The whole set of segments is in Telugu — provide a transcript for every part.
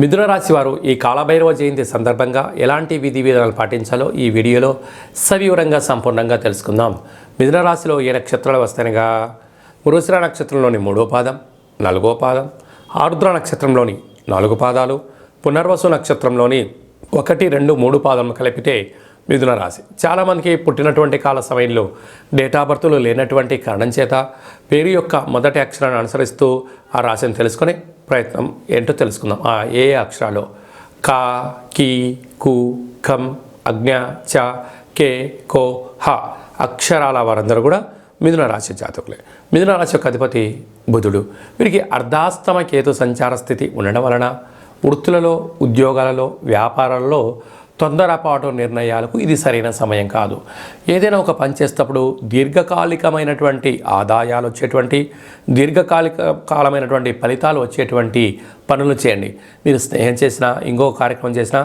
మిథున రాశి వారు ఈ కాలభైరవ జయంతి సందర్భంగా ఎలాంటి విధి విధానాలు పాటించాలో ఈ వీడియోలో సవివరంగా సంపూర్ణంగా తెలుసుకుందాం. మిథున రాశిలో ఏ నక్షత్రాలు వస్తాయనగా మృగశిర నక్షత్రంలోని 3వ పాదం, 4వ పాదం, ఆరుద్ర నక్షత్రంలోని 4 పాదాలు, పునర్వసు నక్షత్రంలోని 1, 2, 3 పాదం కలిపితే మిథున రాశి. చాలామందికి పుట్టినటువంటి కాల సమయంలో డేట్ ఆఫ్ బర్త్లు లేనటువంటి కారణం చేత పేరు యొక్క మొదటి అక్షరాన్ని అనుసరిస్తూ ఆ రాశిని తెలుసుకునే ప్రయత్నం ఏంటో తెలుసుకుందాం. ఏ అక్షరాలు కా, కీ, కు, కం, అజ్ఞ, చ, కే, కో, హ అక్షరాల వారందరూ కూడా మిథున రాశి జాతకులే. మిథున రాశి యొక్క అధిపతి బుధుడు. వీరికి అర్ధాస్తమ కేతు సంచార స్థితి ఉండడం వలన వృత్తులలో, ఉద్యోగాలలో, వ్యాపారాలలో తొందరపాటు నిర్ణయాలకు ఇది సరైన సమయం కాదు. ఏదైనా ఒక పని చేసేటప్పుడు దీర్ఘకాలికమైనటువంటి ఆదాయాలు వచ్చేటువంటి, దీర్ఘకాలికమైనటువంటి ఫలితాలు వచ్చేటువంటి పనులు చేయండి. మీరు స్నేహం చేసినా, ఇంకో కార్యక్రమం చేసినా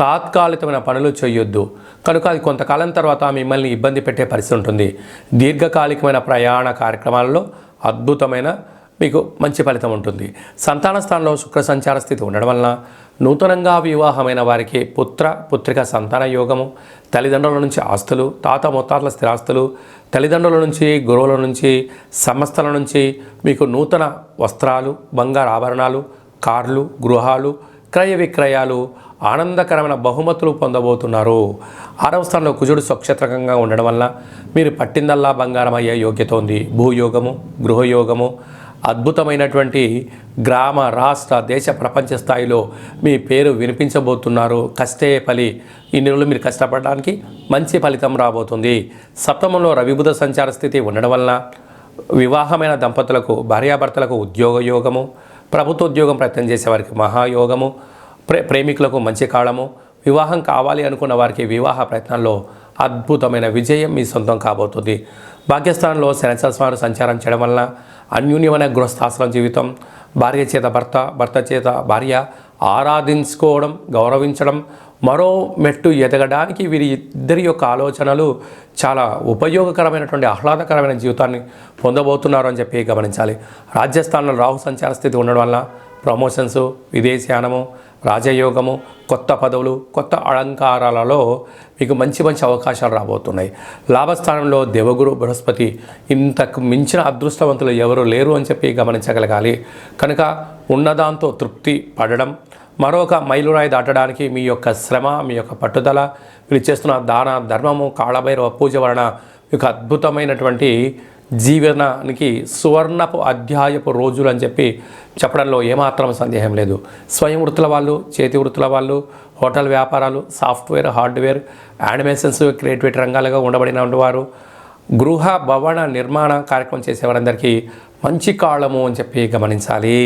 తాత్కాలికమైన పనులు చేయొద్దు. కనుక అది కొంతకాలం తర్వాత మిమ్మల్ని ఇబ్బంది పెట్టే పరిస్థితి ఉంటుంది. దీర్ఘకాలికమైన ప్రయాణ కార్యక్రమాలలో అద్భుతమైన మీకు మంచి ఫలితం ఉంటుంది. సంతాన స్థానంలో శుక్ర సంచార స్థితి ఉండడం వలన నూతనంగా వివాహమైన వారికి పుత్రిక సంతాన యోగము, తల్లిదండ్రుల నుంచి ఆస్తులు, తాత ముత్తాతల స్థిరాస్తులు, తల్లిదండ్రుల నుంచి, గురువుల నుంచి, సంస్థల నుంచి మీకు నూతన వస్త్రాలు, బంగారు ఆభరణాలు, కార్లు, గృహాలు, క్రయ విక్రయాలు, ఆనందకరమైన బహుమతులు పొందబోతున్నారు. 6వ స్థానంలో కుజుడు స్వక్షేత్రకంగా ఉండడం వల్ల మీరు పట్టిందల్లా బంగారం అయ్యే యోగ్యత ఉంది. భూయోగము, గృహయోగము, అద్భుతమైనటువంటి గ్రామ, రాష్ట్ర, దేశ, ప్రపంచ స్థాయిలో మీ పేరు వినిపించబోతున్నారు. కష్టే ఫలి. ఇన్ని రోజులు మీరు కష్టపడడానికి మంచి ఫలితం రాబోతుంది. సప్తమంలో రవిబుధ సంచార స్థితి ఉండడం వలన వివాహమైన దంపతులకు, భార్యాభర్తలకు ఉద్యోగ యోగము, ప్రభుత్వ ఉద్యోగం ప్రయత్నం చేసే వారికి మహాయోగము, ప్రేమికులకు మంచి కాలము, వివాహం కావాలి అనుకున్న వారికి వివాహ ప్రయత్నాల్లో అద్భుతమైన విజయం మీ సొంతం కాబోతుంది. భాగ్యస్థానంలో శనిచర స్వామి సంచారం చేయడం వలన అన్యూన్యమైన గృహస్థాశ్రమ జీవితం, భార్య చేత భర్త, భర్త చేత భార్య ఆరాధించుకోవడం, గౌరవించడం, మరో మెట్టు ఎదగడానికి వీరి ఇద్దరి యొక్క ఆలోచనలు చాలా ఉపయోగకరమైనటువంటి ఆహ్లాదకరమైన జీవితాన్ని పొందబోతున్నారు అని చెప్పి గమనించాలి. రాజ్యస్థానంలో రాహు సంచార స్థితి ఉండడం వల్ల ప్రమోషన్స్, విదేశయానము, రాజయోగము, కొత్త పదవులు, కొత్త అలంకారాలలో మీకు మంచి మంచి అవకాశాలు రాబోతున్నాయి. లాభస్థానంలో దేవగురు బృహస్పతి. ఇంతకు మించిన అదృష్టవంతులు ఎవరు లేరు అని చెప్పి గమనించగలగాలి. కనుక ఉన్నదాంతో తృప్తి పడడం, మరొక మైలురాయి దాటడానికి మీ యొక్క శ్రమ, మీ యొక్క పట్టుదల, మీరు చేస్తున్న దాన ధర్మము, కాళభైరవ పూజ వలన మీకు అద్భుతమైనటువంటి జీవనానికి సువర్ణపు అధ్యాయపు రోజులు అని చెప్పి చెప్పడంలో ఏమాత్రం సందేహం లేదు. స్వయం వృత్తుల వాళ్ళు, చేతి వృత్తుల వాళ్ళు, హోటల్ వ్యాపారాలు, సాఫ్ట్వేర్, హార్డ్వేర్, యానిమేషన్స్, క్రియేటివిటీ రంగాలుగా ఉండబడిన వారు, గృహ భవన నిర్మాణ కార్యక్రమం చేసేవారందరికీ మంచి కాలము అని చెప్పి గమనించాలి.